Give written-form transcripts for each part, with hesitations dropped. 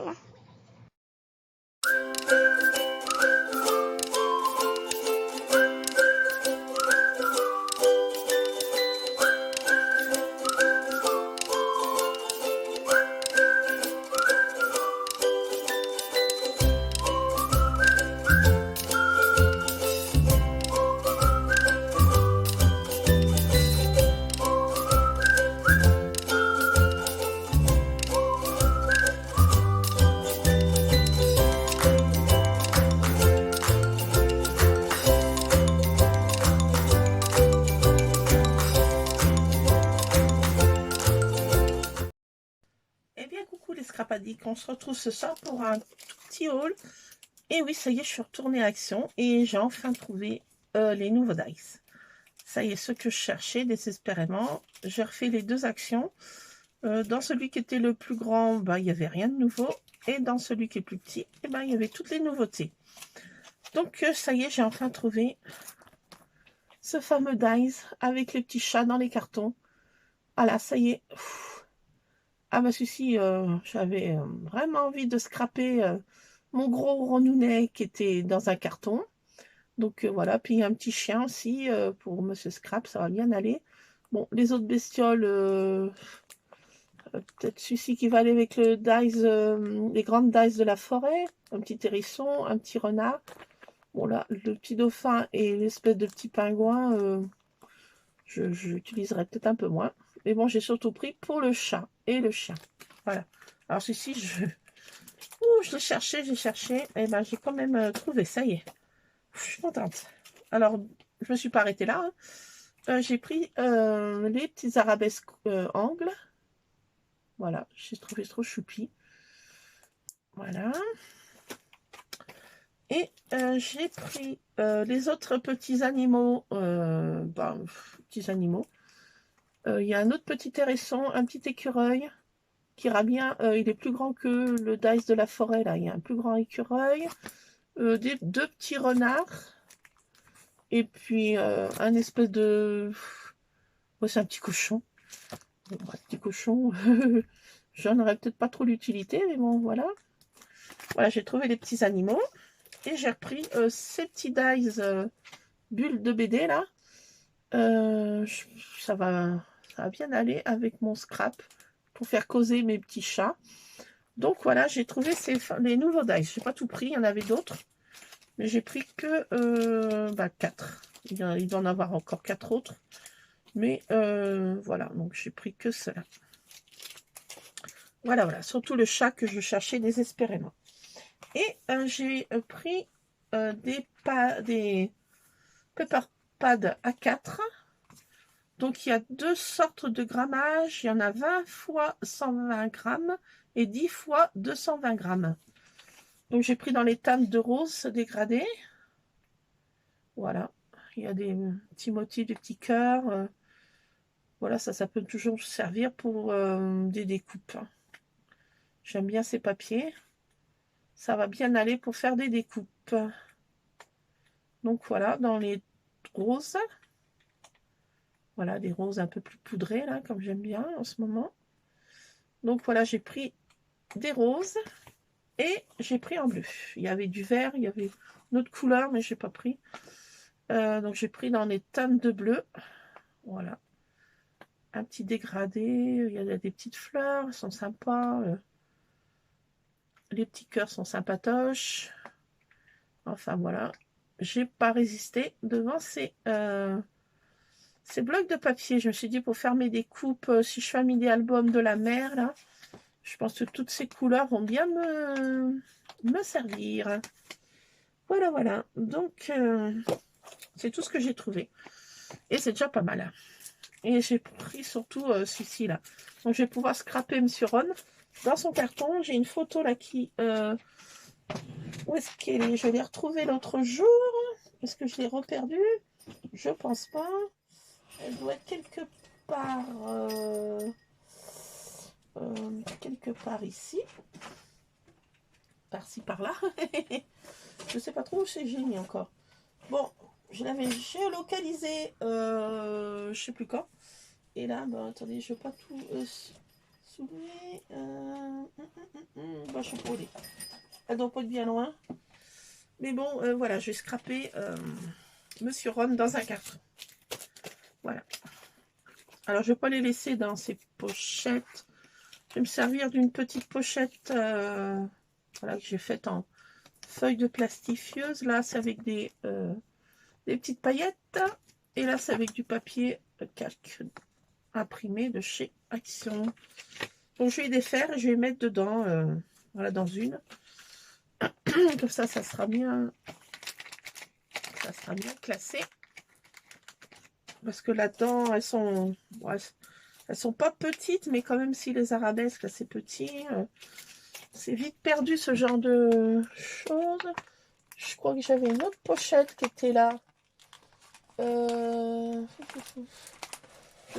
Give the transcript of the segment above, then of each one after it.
Voilà. Eh bien, coucou les scrapadiques, on se retrouve ce soir pour un tout petit haul. Et oui, ça y est, je suis retournée à Action et j'ai enfin trouvé les nouveaux dice. Ça y est, ce que je cherchais désespérément. J'ai refait les deux actions. Dans celui qui était le plus grand, bah, il n'y avait rien de nouveau. Et dans celui qui est plus petit, eh ben, il y avait toutes les nouveautés. Donc, ça y est, j'ai enfin trouvé ce fameux dice avec les petits chats dans les cartons. Voilà, ça y est. Ah bah si, j'avais vraiment envie de scraper mon gros ronounet qui était dans un carton. Donc voilà, puis un petit chien aussi pour Monsieur Scrap, ça va bien aller. Bon, les autres bestioles, peut-être celui-ci qui va aller avec le dice, les grandes dice de la forêt. Un petit hérisson, un petit renard. Bon là, le petit dauphin et l'espèce de petit pingouin, j'utiliserai peut-être un peu moins. Mais bon, j'ai surtout pris pour le chat et le chien. Voilà. Alors ceci, j'ai cherché. Et ben j'ai quand même trouvé, ça y est. Je suis contente. Alors, je me suis pas arrêtée là. Hein. J'ai pris les petits arabesques angles. Voilà, j'ai trouvé trop choupi. Voilà. Et j'ai pris les autres petits animaux. Petits animaux. Il y a un autre petit hérisson, un petit écureuil qui ira bien. Il est plus grand que le dice de la forêt. Là, il y a un plus grand écureuil. Deux petits renards. Et puis un espèce de... Ouais, c'est un petit cochon. Bon, un petit cochon. J'en aurais peut-être pas trop l'utilité, mais bon, voilà. Voilà, j'ai trouvé les petits animaux. Et j'ai repris ces petits dice bulles de BD, là. Ça va bien aller avec mon scrap pour faire causer mes petits chats. Donc voilà, j'ai trouvé les nouveaux dice. J'ai pas tout pris, il y en avait d'autres. Mais j'ai pris que 4. Il doit en avoir encore 4 autres. Mais voilà, donc j'ai pris que cela. Voilà, surtout le chat que je cherchais désespérément. Et j'ai pris des Pepper Pad A4. Donc il y a deux sortes de grammage. Il y en a 20 fois 120 grammes et 10 fois 220 grammes. Donc j'ai pris dans les teintes de rose dégradées. Voilà, il y a des petits motifs, des petits cœurs. Voilà, ça peut toujours servir pour des découpes. J'aime bien ces papiers. Ça va bien aller pour faire des découpes. Donc voilà, dans les roses. Voilà, des roses un peu plus poudrées, là, comme j'aime bien en ce moment. Donc voilà, j'ai pris des roses et j'ai pris en bleu. Il y avait du vert, il y avait une autre couleur, mais je n'ai pas pris. Donc j'ai pris dans les teintes de bleu. Voilà. Un petit dégradé. Il y a des petites fleurs, elles sont sympas. Les petits cœurs sont sympatoches. Enfin voilà. J'ai pas résisté devant ces blocs de papier. Je me suis dit pour faire mes découpes, si je fais un mini album de la mer, là, je pense que toutes ces couleurs vont bien me servir. Voilà. Donc, c'est tout ce que j'ai trouvé. Et c'est déjà pas mal. Et j'ai pris surtout celui-ci, là. Donc, je vais pouvoir scraper Monsieur Ron. Dans son carton, j'ai une photo, là, qui... où est-ce qu'elle est? Je l'ai retrouvée l'autre jour. Est-ce que je l'ai reperdue? Je pense pas. Elle doit être quelque part ici. Par-ci, par-là. Je sais pas trop où j'ai mis encore. Bon, je l'avais géolocalisé, je sais plus quand. Et là, attendez, je veux pas tout soulever. fois, je sais pas où elle est. Elle doit pas être bien loin. Mais bon, voilà, je vais scraper Monsieur Ron dans un carton. Voilà. Alors, je vais pas les laisser dans ces pochettes. Je vais me servir d'une petite pochette voilà, que j'ai faite en feuille de plastifieuse. Là, c'est avec des petites paillettes. Et là, c'est avec du papier calque imprimé de chez Action. Donc, je vais les défaire et je vais les mettre dedans, voilà, dans une. Comme ça, ça sera bien classé. Parce que là-dedans, elles sont pas petites, mais quand même, si les arabesques, là, c'est petit. C'est vite perdu, ce genre de choses. Je crois que j'avais une autre pochette qui était là. Je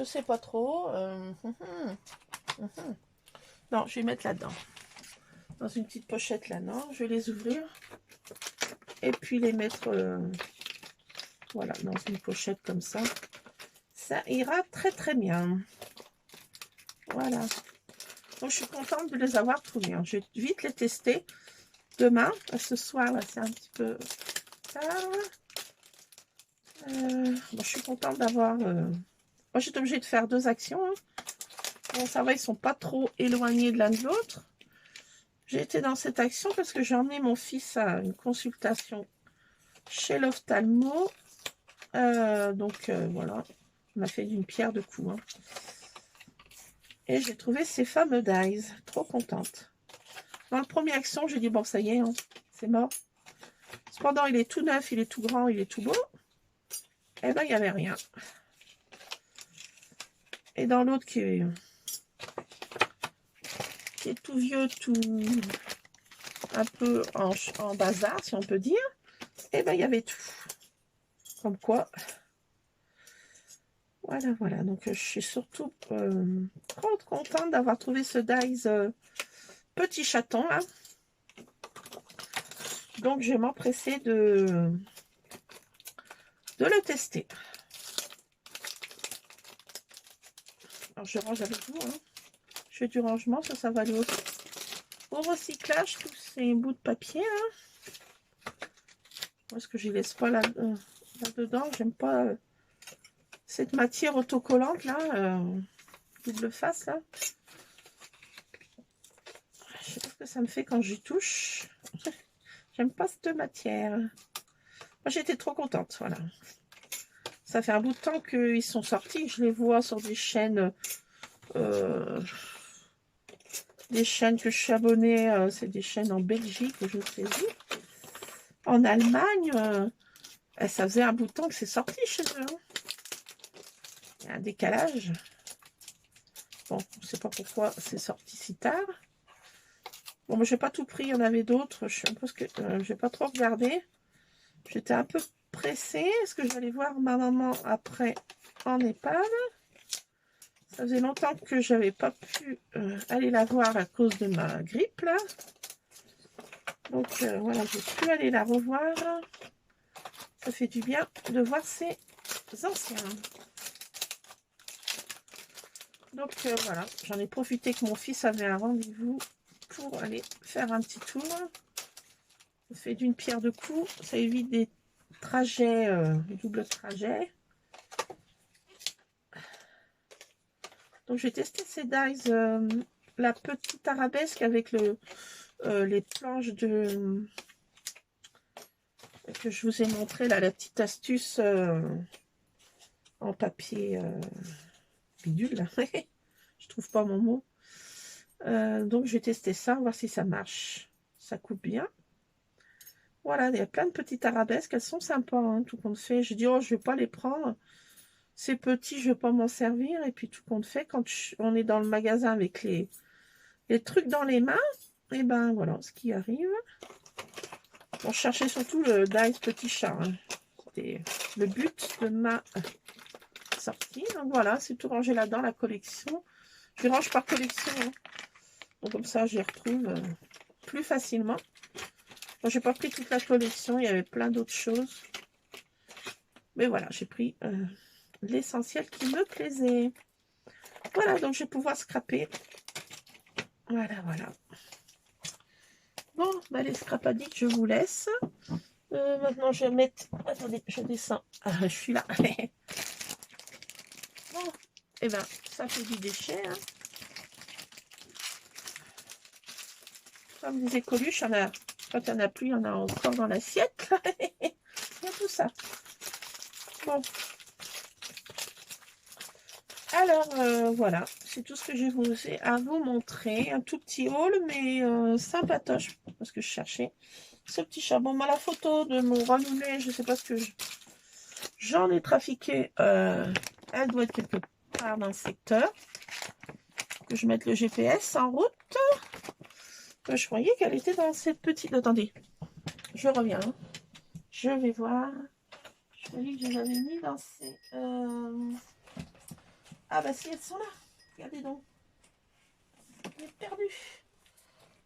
sais pas trop. Non, je vais mettre là-dedans. Dans une petite pochette là-dedans. Je vais les ouvrir. Et puis les mettre voilà, dans une pochette comme ça. Ça ira très très bien. Voilà. Donc je suis contente de les avoir trouvés. Je vais vite les tester demain. Ce soir, là, c'est un petit peu tard. Bon, je suis contente d'avoir... Moi, j'étais obligée de faire 2 actions. Hein. Bon, ça va, ils sont pas trop éloignés de l'un de l'autre. J'ai été dans cette action parce que j'ai emmené mon fils à une consultation chez l'ophtalmo. Donc, voilà. On a fait d'une pierre deux coups. Hein. Et j'ai trouvé ces fameux dies. Trop contente. Dans la première action, j'ai dit, bon, ça y est, hein, c'est mort. Cependant, il est tout neuf, il est tout grand, il est tout beau. Eh ben, il n'y avait rien. Et dans l'autre qui est tout vieux, tout un peu en bazar, si on peut dire, eh ben, il y avait tout. Comme quoi. Voilà, voilà. Donc, je suis surtout trop contente d'avoir trouvé ce dies petit chaton, là. Donc, je vais m'empresser de le tester. Alors, je range avec vous. Hein. Je fais du rangement, ça va aller au recyclage, tous ces bouts de papier. Hein. Parce que je ne laisse pas là-dedans. J'aime pas cette matière autocollante, là. Double face, là. Je sais pas ce que ça me fait quand j'y touche. J'aime pas cette matière. Moi, j'étais trop contente, voilà. Ça fait un bout de temps qu'ils sont sortis. Je les vois sur des chaînes que je suis abonnée. C'est des chaînes en Belgique, je sais où. En Allemagne, ça faisait un bout de temps que c'est sorti chez eux. Hein. Il y a un décalage. Bon, je ne sais pas pourquoi c'est sorti si tard. Bon, mais j'ai pas tout pris, il y en avait d'autres. Je pense que j'ai pas trop regardé. J'étais un peu pressée. Est-ce que j'allais voir ma maman après en EHPAD? Ça faisait longtemps que j'avais pas pu aller la voir à cause de ma grippe, là. Donc, voilà, j'ai pu aller la revoir. Ça fait du bien de voir ces anciens. Donc, voilà, j'en ai profité que mon fils avait un rendez-vous pour aller faire un petit tour. Ça fait d'une pierre deux coups. Ça évite des trajets, double trajet. Donc, je vais tester ces dies. La petite arabesque avec les planches de que je vous ai montré là, la petite astuce en papier bidule. Là. Je trouve pas mon mot. Donc, je vais tester ça, voir si ça marche. Ça coupe bien. Voilà, il y a plein de petites arabesques. Elles sont sympas, hein, tout compte fait. Je dis, oh, je vais pas les prendre. C'est petit, je vais pas m'en servir. Et puis, tout compte fait, quand on est dans le magasin avec les trucs dans les mains, et ben voilà ce qui arrive. On cherchait surtout le dies petit chat. Hein. C'était le but de ma sortie. Donc voilà, c'est tout rangé là-dedans, la collection. Je range par collection. Hein. Donc comme ça, je les retrouve plus facilement. Bon, j'ai pas pris toute la collection, il y avait plein d'autres choses. Mais voilà, j'ai pris l'essentiel qui me plaisait. Voilà, donc je vais pouvoir scraper. Voilà, voilà. Bon, bah, les scrap addicts, je vous laisse. Maintenant, je vais mettre... Attendez, je descends. Ah, je suis là. Bon, et ben, ça fait du déchet. Hein. Comme des écoluches, quand il n'y en a plus, il y en a encore dans l'assiette. Il y a tout ça. Bon. Alors, voilà. C'est tout ce que j'ai à vous montrer. Un tout petit haul, mais sympatoche. Parce que je cherchais ce petit chat. Bon, la photo de mon renouvelé, je ne sais pas ce que j'en ai trafiqué. Elle doit être quelque part dans le secteur. Que je mette le GPS en route. Je croyais qu'elle était dans cette petite... Attendez, je reviens. Je vais voir. Je croyais que je les avais mis dans ces... Ah bah si, elles sont là. Regardez donc. Je l'ai perdu.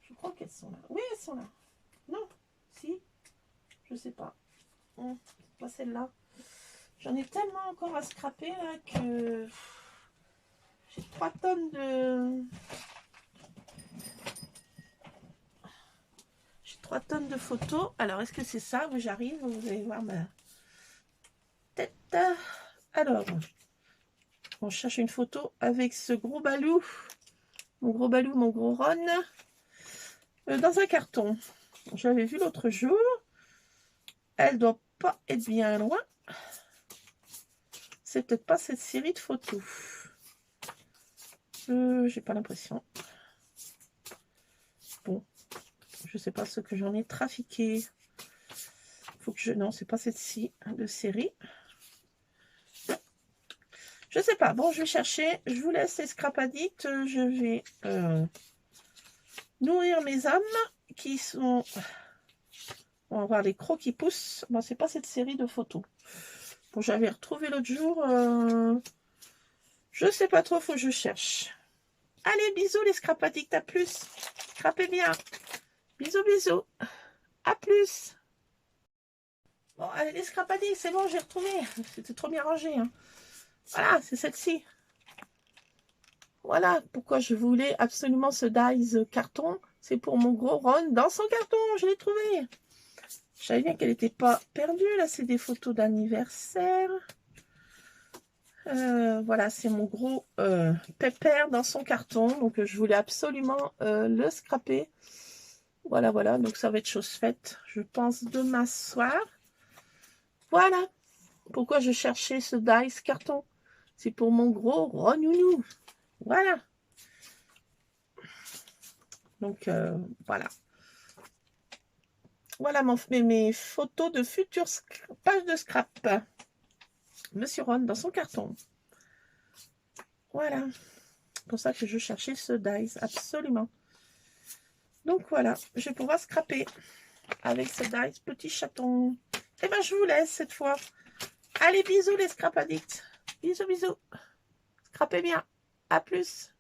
Je crois qu'elles sont là. Oui, elles sont là. Non, si. Je sais pas. Pas celle-là. J'en ai tellement encore à scraper là que... J'ai 3 tonnes de... J'ai 3 tonnes de photos. Alors, est-ce que c'est ça? Oui, j'arrive. Vous allez voir ma tête. Alors, on cherche une photo avec ce gros balou. Mon gros balou, mon gros Ron. Dans un carton. Je l'avais vu l'autre jour. Elle doit pas être bien loin. C'est peut-être pas cette série de photos. J'ai pas l'impression. Bon. Je sais pas ce que j'en ai trafiqué. Faut que je... Non, c'est pas cette-ci de série. Je sais pas. Bon, je vais chercher. Je vous laisse les scrap addicts. Je vais nourrir mes âmes qui sont... On va voir les crocs qui poussent. Bon, c'est pas cette série de photos. Bon, j'avais retrouvé l'autre jour. Je sais pas trop, faut que je cherche. Allez, bisous les scrap addicts. À plus. Scrapez bien. Bisous, bisous. À plus. Bon, allez, les scrap addicts, c'est bon, j'ai retrouvé. C'était trop bien rangé. Hein. Voilà, c'est celle-ci. Voilà pourquoi je voulais absolument ce dies carton. C'est pour mon gros Ron dans son carton. Je l'ai trouvé. Je savais bien qu'elle n'était pas perdue. Là, c'est des photos d'anniversaire. Voilà, c'est mon gros pépère dans son carton. Donc, je voulais absolument le scraper. Voilà, voilà. Donc, ça va être chose faite, je pense, demain soir. Voilà. Pourquoi je cherchais ce dice carton. C'est pour mon gros Ronounou. Voilà. Donc, voilà. Voilà mes photos de futures pages de scrap. Monsieur Ron dans son carton. Voilà. C'est pour ça que je cherchais ce dice. Absolument. Donc, voilà. Je vais pouvoir scraper avec ce dice petit chaton. Et ben, je vous laisse cette fois. Allez, bisous les scrap addicts. Bisous, bisous. Scrapez bien. À plus.